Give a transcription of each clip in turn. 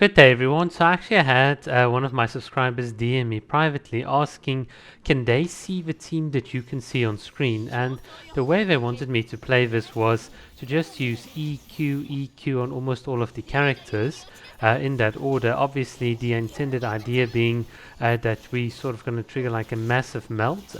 Good day, everyone. So actually I had one of my subscribers DM me privately asking, can they see the team that you can see on screen? And the way they wanted me to play this was to just use EQ on almost all of the characters in that order. Obviously, the intended idea being that we sort of going to trigger like a massive melt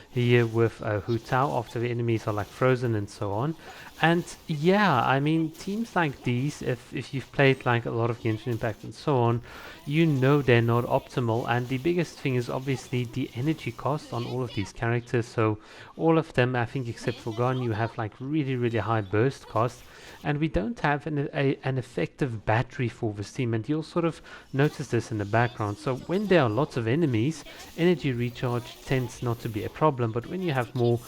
here with Hu Tao after the enemies are like frozen and so on. And yeah, I mean, teams like these, if you've played like a lot of Genshin Impact and so on, you know they're not optimal. And the biggest thing is obviously the energy cost on all of these characters. So all of them, I think, except for Gon, you have like really high burst cost. And we don't have an effective battery for this team. And you'll sort of notice this in the background. So when there are lots of enemies, energy recharge tends not to be a problem. But when you have more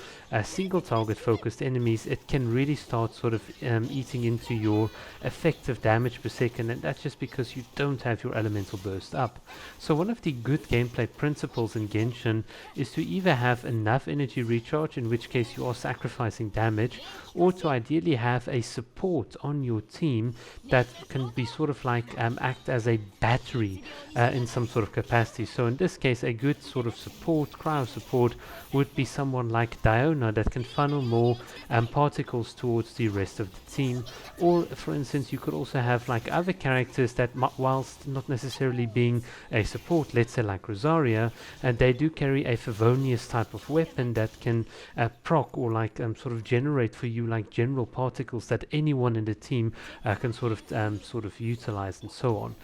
single target focused enemies, it can really start sort of eating into your effective damage per second, and that's just because you don't have your elemental burst up. So one of the good gameplay principles in Genshin is to either have enough energy recharge, in which case you are sacrificing damage, or to ideally have a support on your team that can be sort of like act as a battery in some sort of capacity. So in this case, a good sort of support, cryo support, would be someone like Diona that can funnel more particles towards the rest of the team. Or for instance, you could also have like other characters that whilst not necessarily being a support, let's say like Rosaria, they do carry a Favonius type of weapon that can proc or like sort of generate for you like general particles that anyone in the team can sort of utilize and so on.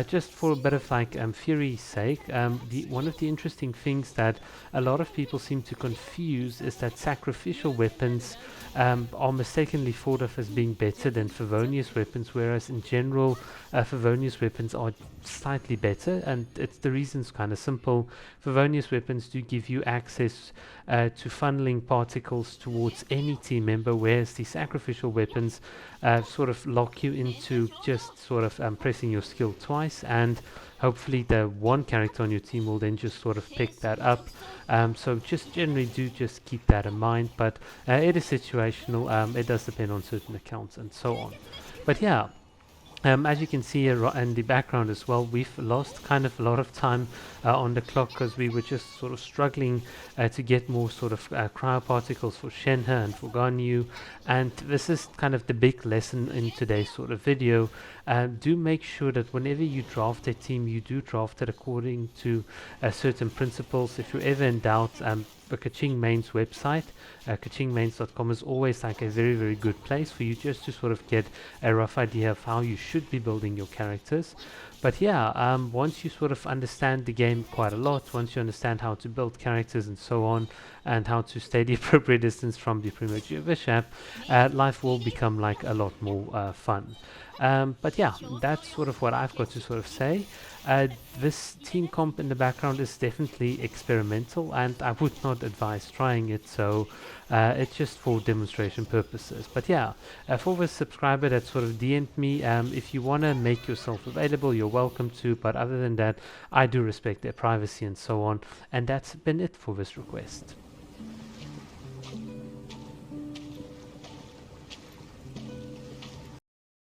Just for a bit of like theory's sake, one of the interesting things that a lot of people seem to confuse is that sacrificial weapons are mistakenly thought of as being better than Favonius weapons, whereas in general Favonius weapons are slightly better, and the reason's kind of simple. Favonius weapons do give you access to funneling particles towards any team member, whereas the sacrificial weapons sort of lock you into just sort of pressing your skill twice, and hopefully the one character on your team will then just sort of pick that up. So just generally do just keep that in mind, but it is situational. It does depend on certain accounts and so on. But yeah, as you can see here in the background as well, we've lost kind of a lot of time on the clock because we were just sort of struggling to get more sort of cryoparticles for Shenhe and for Ganyu. And this is kind of the big lesson in today's sort of video. Do make sure that whenever you draft a team, you do draft it according to certain principles. If you're ever in doubt, the Keqing Mains website, keqingmains.com, is always like a very good place for you just to sort of get a rough idea of how you should be building your characters. But yeah, once you sort of understand the game quite a lot, once you understand how to build characters and so on, and how to stay the appropriate distance from the premature bishop, life will become like a lot more fun. But yeah, that's sort of what I've got to sort of say. This team comp in the background is definitely experimental, and I would not advise trying it, so it's just for demonstration purposes. But yeah, for the subscriber that sort of DM'd me, if you want to make yourself available, you're welcome to, but other than that, I do respect their privacy and so on, and that's been it for this request.